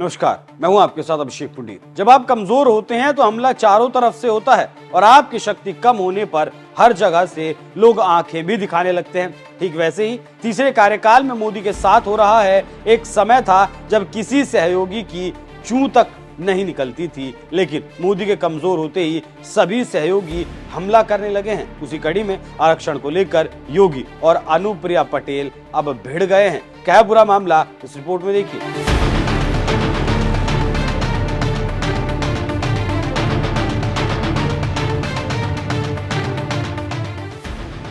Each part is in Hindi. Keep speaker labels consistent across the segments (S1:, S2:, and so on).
S1: नमस्कार, मैं हूं आपके साथ अभिषेक पुंडीर। जब आप कमजोर होते हैं तो हमला चारों तरफ से होता है और आपकी शक्ति कम होने पर हर जगह से लोग आंखें भी दिखाने लगते हैं। ठीक वैसे ही तीसरे कार्यकाल में मोदी के साथ हो रहा है। एक समय था जब किसी सहयोगी की चूं तक नहीं निकलती थी, लेकिन मोदी के कमजोर होते ही सभी सहयोगी हमला करने लगे हैं। उसी कड़ी में आरक्षण को लेकर योगी और अनुप्रिया पटेल अब भिड़ गए हैं। क्या है पूरा मामला, इस रिपोर्ट में देखिए।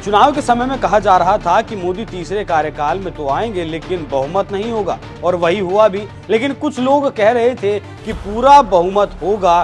S1: चुनाव के समय में कहा जा रहा था कि मोदी तीसरे कार्यकाल में तो आएंगे लेकिन बहुमत नहीं होगा, और वही हुआ भी। लेकिन कुछ लोग कह रहे थे कि पूरा बहुमत होगा,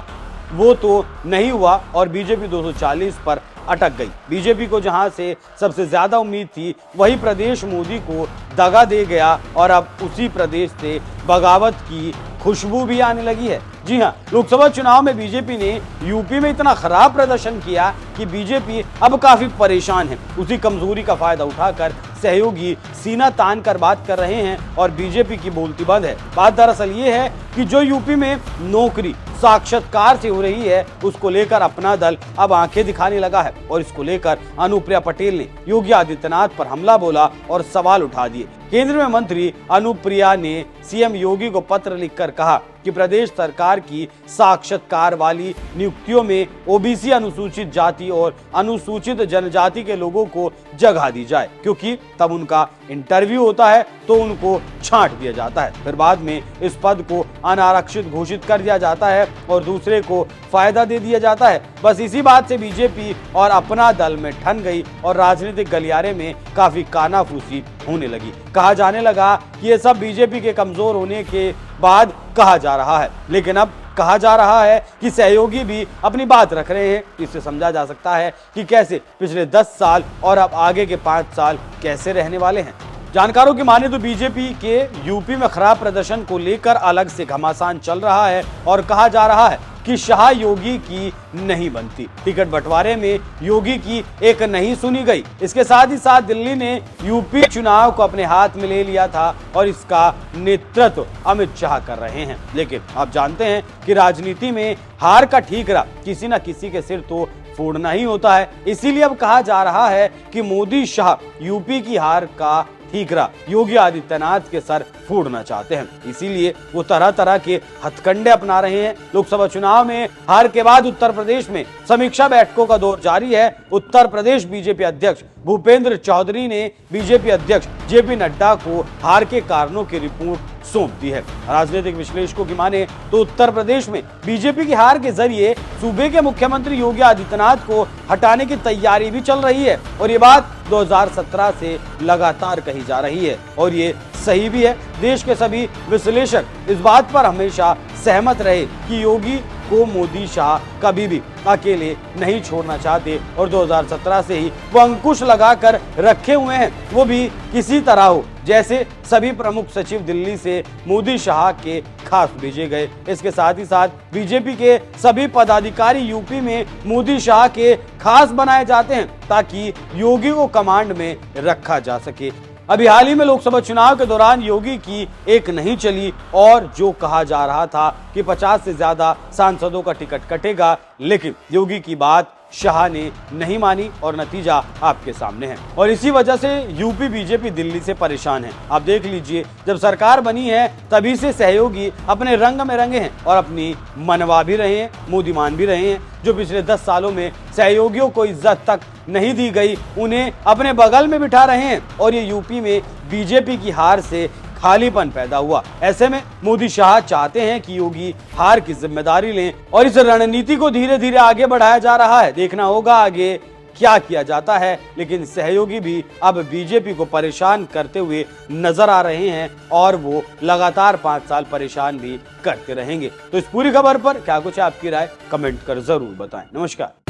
S1: वो तो नहीं हुआ और बीजेपी 240 पर अटक गई। बीजेपी को जहां से सबसे ज्यादा उम्मीद थी वही प्रदेश मोदी को दगा दे गया और अब उसी प्रदेश से बगावत की खुशबू भी आने लगी है। जी हां, लोकसभा चुनाव में बीजेपी ने यूपी में इतना खराब प्रदर्शन किया कि बीजेपी अब काफी परेशान है। उसी कमजोरी का फायदा उठाकर सहयोगी सीना तान कर बात कर रहे हैं और बीजेपी की बोलती बंद है। बात दरअसल ये है कि जो यूपी में नौकरी साक्षात्कार से हो रही है, उसको लेकर अपना दल अब आंखें दिखाने लगा है और इसको लेकर अनुप्रिया पटेल ने योगी आदित्यनाथ पर हमला बोला और सवाल उठा दिए। केंद्र में मंत्री अनुप्रिया ने सीएम योगी को पत्र लिखकर कहा कि प्रदेश सरकार की साक्षात्कार वाली नियुक्तियों में ओबीसी, अनुसूचित जाति और अनुसूचित जनजाति के लोगों को जगह दी जाए, क्योंकि तब उनका इंटरव्यू होता है तो उनको छांट दिया जाता है, फिर बाद में इस पद को अनारक्षित घोषित कर दिया जाता है और दूसरे को फायदा दे दिया जाता है। बस इसी बात से बीजेपी और अपना दल में ठन गई और राजनीतिक गलियारे में काफी कानाफूसी होने लगी। कहा जाने लगा कि ये सब बीजेपी के कमजोर होने के बाद कहा जा रहा है, लेकिन अब कहा जा रहा है कि सहयोगी भी अपनी बात रख रहे हैं। इससे समझा जा सकता है कि कैसे पिछले 10 साल और अब आगे के 5 साल कैसे रहने वाले हैं। जानकारों की माने तो बीजेपी के यूपी में खराब प्रदर्शन को लेकर अलग से घमासान चल रहा है और कहा जा रहा है कि शाह योगी की नहीं बनती। टिकट बंटवारे में योगी की एक नहीं सुनी गई। इसके साथ ही साथ दिल्ली ने यूपी चुनाव को अपने हाथ में ले लिया था और इसका नेतृत्व अमित शाह कर रहे हैं। लेकिन आप जानते हैं कि राजनीति में हार का ठीकरा किसी न किसी के सिर तो फोड़ना ही होता है। इसीलिए अब कहा जा रहा है कि मोदी शाह यूपी की हार का ठीकरा योगी आदित्यनाथ के सर फोड़ना चाहते हैं। इसीलिए वो तरह तरह के हथकंडे अपना रहे हैं। लोकसभा चुनाव में हार के बाद उत्तर प्रदेश में समीक्षा बैठकों का दौर जारी है। उत्तर प्रदेश बीजेपी अध्यक्ष भूपेंद्र चौधरी ने बीजेपी अध्यक्ष जेपी नड्डा को हार के कारणों की रिपोर्ट सौंप दी है। राजनीतिक विश्लेषकों की माने तो उत्तर प्रदेश में बीजेपी की हार के जरिए सूबे के मुख्यमंत्री योगी आदित्यनाथ को हटाने की तैयारी भी चल रही है और ये बात 2017 से लगातार कही जा रही है और ये सही भी है। देश के सभी विश्लेषक इस बात पर हमेशा सहमत रहे कि योगी को मोदी शाह कभी भी अकेले नहीं छोड़ना चाहते और 2017 से ही वो अंकुश लगाकर रखे हुए हैं, वो भी किसी तरह हो। जैसे सभी प्रमुख सचिव दिल्ली से मोदी शाह के खास भेजे गए। इसके साथ ही साथ बीजेपी के सभी पदाधिकारी यूपी में मोदी शाह के खास बनाए जाते हैं ताकि योगी को कमांड में रखा जा सके। अभी हाल ही में लोकसभा चुनाव के दौरान योगी की एक नहीं चली और जो कहा जा रहा था कि 50 से ज्यादा सांसदों का टिकट कटेगा, लेकिन योगी की बात शाह ने नहीं मानी और नतीजा आपके सामने है। और इसी वजह से यूपी बीजेपी दिल्ली से परेशान है। आप देख लीजिए, जब सरकार बनी है तभी से सहयोगी अपने रंग में रंगे हैं और अपनी मनवा भी रहे हैं, मोदी मान भी रहे हैं। जो पिछले 10 सालों में सहयोगियों को इज्जत तक नहीं दी गई, उन्हें अपने बगल में बिठा रहे हैं और ये यूपी में बीजेपी की हार से खालीपन पैदा हुआ। ऐसे में मोदी शाह चाहते हैं कि योगी हार की जिम्मेदारी लें और इस रणनीति को धीरे धीरे आगे बढ़ाया जा रहा है। देखना होगा आगे क्या किया जाता है, लेकिन सहयोगी भी अब बीजेपी को परेशान करते हुए नजर आ रहे हैं और वो लगातार 5 साल परेशान भी करते रहेंगे। तो इस पूरी खबर पर क्या कुछ है आपकी राय, कमेंट कर जरूर बताएं। नमस्कार।